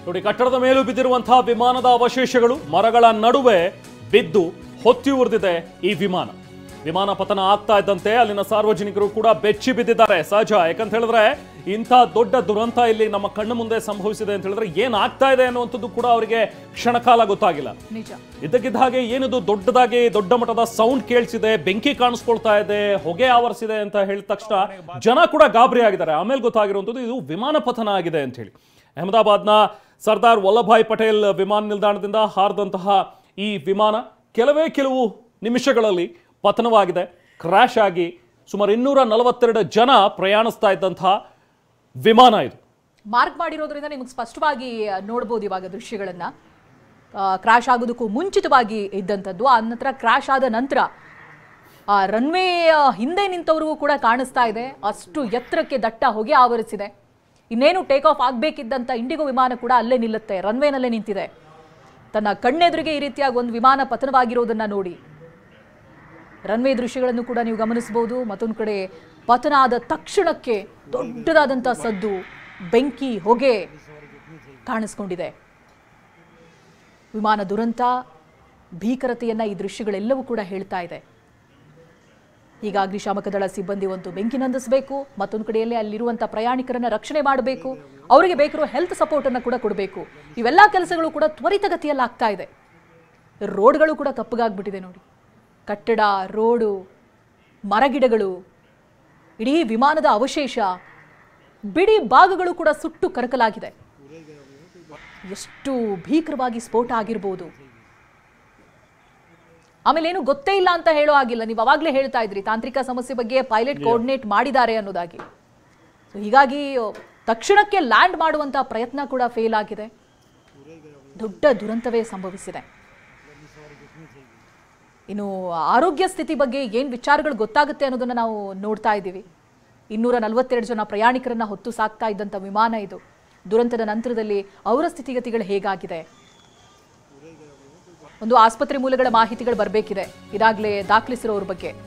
ನೋಡಿ, ಕಟ್ಟಡದ ಮೇಲೂ ಬಿದ್ದಿರುವಂತಹ ವಿಮಾನದ ಅವಶೇಷಗಳು, ಮರಗಳ ನಡುವೆ ಬಿದ್ದು ಹೊತ್ತಿ ಉರಿದಿದೆ ಈ ವಿಮಾನ ಪತನ ಆಗ್ತಾ ಇದ್ದಂತೆ ಅಲ್ಲಿನ ಸಾರ್ವಜನಿಕರು ಕೂಡ ಬೆಚ್ಚಿ ಬಿದ್ದಿದ್ದಾರೆ. ಸಹಜ, ಯಾಕಂತ ಹೇಳಿದ್ರೆ ಇಂಥ ದೊಡ್ಡ ದುರಂತ ಇಲ್ಲಿ ನಮ್ಮ ಕಣ್ಣು ಮುಂದೆ ಸಂಭವಿಸಿದೆ ಅಂತ ಹೇಳಿದ್ರೆ ಏನಾಗ್ತಾ ಇದೆ ಅನ್ನುವಂಥದ್ದು ಕೂಡ ಅವರಿಗೆ ಕ್ಷಣಕಾಲ ಗೊತ್ತಾಗಿಲ್ಲ. ಇದ್ದಕ್ಕಿದ್ದ ಹಾಗೆ ಏನಿದು ದೊಡ್ಡದಾಗಿ ದೊಡ್ಡ ಮಟ್ಟದ ಸೌಂಡ್ ಕೇಳಿಸಿದೆ, ಬೆಂಕಿ ಕಾಣಿಸ್ಕೊಳ್ತಾ ಇದೆ, ಹೊಗೆ ಆವರಿಸಿದೆ ಅಂತ ಹೇಳಿದ ತಕ್ಷಣ ಜನ ಕೂಡ ಗಾಬರಿ ಆಗಿದ್ದಾರೆ. ಆಮೇಲೆ ಗೊತ್ತಾಗಿರುವಂಥದ್ದು ಇದು ವಿಮಾನ ಪತನ ಆಗಿದೆ ಅಂತ ಹೇಳಿ. ಅಹಮದಾಬಾದ್ನ ಸರ್ದಾರ್ ವಲ್ಲಭಾಯ್ ಪಟೇಲ್ ವಿಮಾನ ನಿಲ್ದಾಣದಿಂದ ಹಾರಿದಂತಹ ಈ ವಿಮಾನ ಕೆಲವು ನಿಮಿಷಗಳಲ್ಲಿ ಪತನವಾಗಿದೆ. ಕ್ರ್ಯಾಶ್ ಆಗಿ ಸುಮಾರು 242 ಜನ ಪ್ರಯಾಣಿಸ್ತಾ ಇದ್ದಂತಹ ವಿಮಾನ ಇದು. ಮಾರ್ಕ್ ಮಾಡಿರೋದ್ರಿಂದ ನಿಮಗೆ ಸ್ಪಷ್ಟವಾಗಿ ನೋಡಬಹುದು ಇವಾಗ ದೃಶ್ಯಗಳನ್ನ. ಕ್ರ್ಯಾಶ್ ಆಗೋದಕ್ಕೂ ಮುಂಚಿತವಾಗಿ ಇದ್ದಂಥದ್ದು, ಆ ನಂತರ ಕ್ರ್ಯಾಶ್ ಆದ ನಂತರ ರನ್ವೇ ಹಿಂದೆ ನಿಂತವ್ರಿಗೂ ಕೂಡ ಕಾಣಿಸ್ತಾ ಇದೆ. ಅಷ್ಟು ಎತ್ತರಕ್ಕೆ ದಟ್ಟ ಹೊಗೆ ಆವರಿಸಿದೆ. ಇನ್ನೇನು ಟೇಕ್ ಆಫ್ ಆಗಬೇಕಿದ್ದಂಥ ಇಂಡಿಗೋ ವಿಮಾನ ಕೂಡ ಅಲ್ಲೇ ನಿಲ್ಲುತ್ತೆ, ರನ್ವೇನಲ್ಲೇ ನಿಂತಿದೆ. ತನ್ನ ಕಣ್ಣೆದುರಿಗೆ ಈ ರೀತಿಯಾಗಿ ಒಂದು ವಿಮಾನ ಪತನವಾಗಿರೋದನ್ನ ನೋಡಿ ರನ್ವೇ ದೃಶ್ಯಗಳನ್ನು ಕೂಡ ನೀವು ಗಮನಿಸಬಹುದು. ಮತ್ತೊಂದು ಕಡೆ ಪತನ ಆದ ತಕ್ಷಣಕ್ಕೆ ದೊಡ್ಡದಾದಂಥ ಸದ್ದು, ಬೆಂಕಿ, ಹೊಗೆ ಕಾಣಿಸ್ಕೊಂಡಿದೆ. ವಿಮಾನ ದುರಂತ ಭೀಕರತೆಯನ್ನ ಈ ದೃಶ್ಯಗಳೆಲ್ಲವೂ ಕೂಡ ಹೇಳ್ತಾ ಇದೆ. ಈಗ ಅಗ್ನಿಶಾಮಕ ದಳ ಸಿಬ್ಬಂದಿ ಒಂದು ಬೆಂಕಿ ನಂದಿಸಬೇಕು, ಮತ್ತೊಂದು ಕಡೆಯಲ್ಲಿ ಅಲ್ಲಿರುವಂಥ ಪ್ರಯಾಣಿಕರನ್ನ ರಕ್ಷಣೆ ಮಾಡಬೇಕು, ಅವರಿಗೆ ಬೇಕಿರುವ ಹೆಲ್ತ್ ಸಪೋರ್ಟ್ ಅನ್ನು ಕೂಡ ಕೊಡಬೇಕು. ಇವೆಲ್ಲ ಕೆಲಸಗಳು ಕೂಡ ತ್ವರಿತಗತಿಯಲ್ಲಿ ಆಗ್ತಾ ಇದೆ. ರೋಡ್ಗಳು ಕೂಡ ಕಪ್ಪಗಾಗ್ಬಿಟ್ಟಿದೆ ನೋಡಿ. ಕಟ್ಟಡ, ರೋಡು, ಮರಗಿಡಗಳು, ಇಡೀ ವಿಮಾನದ ಅವಶೇಷ, ಬಿಡಿ ಭಾಗಗಳು ಕೂಡ ಸುಟ್ಟು ಕರಕಲಾಗಿದೆ. ಎಷ್ಟು ಭೀಕರವಾಗಿ ಸ್ಫೋಟ ಆಗಿರ್ಬೋದು. ಆಮೇಲೆ ಏನು ಗೊತ್ತೇ ಇಲ್ಲ ಅಂತ ಹೇಳೋ ಆಗಿಲ್ಲ. ನೀವು ಅವಾಗಲೇ ಹೇಳ್ತಾ ಇದ್ರಿ ತಾಂತ್ರಿಕ ಸಮಸ್ಯೆ ಬಗ್ಗೆ ಪೈಲಟ್ ಕೋಆರ್ಡಿನೇಟ್ ಮಾಡಿದ್ದಾರೆ ಅನ್ನೋದಾಗಿ. ಹೀಗಾಗಿ ತಕ್ಷಣಕ್ಕೆ ಲ್ಯಾಂಡ್ ಮಾಡುವಂತ ಪ್ರಯತ್ನ ಕೂಡ ಫೇಲ್ ಆಗಿದೆ. ದೊಡ್ಡ ದುರಂತವೇ ಸಂಭವಿಸಿದೆ. ಇನ್ನು ಆರೋಗ್ಯ ಸ್ಥಿತಿ ಬಗ್ಗೆ ಏನು ವಿಚಾರಗಳು ಗೊತ್ತಾಗುತ್ತೆ ಅನ್ನೋದನ್ನ ನಾವು ನೋಡ್ತಾ ಇದ್ದೀವಿ. 242 ಜನ ಪ್ರಯಾಣಿಕರನ್ನ ಹೊತ್ತು ಸಾಕ್ತಾ ಇದ್ದಂಥ ವಿಮಾನ ಇದು. ದುರಂತದ ನಂತರದಲ್ಲಿ ಅವರ ಸ್ಥಿತಿಗತಿಗಳು ಹೇಗಾಗಿದೆ, ಒಂದು ಆಸ್ಪತ್ರೆ ಮೂಲಗಳ ಮಾಹಿತಿಗಳು ಬರಬೇಕಿದೆ, ಇದಾಗಲೇ ದಾಖಲಿಸಿರೋರ ಬಗ್ಗೆ.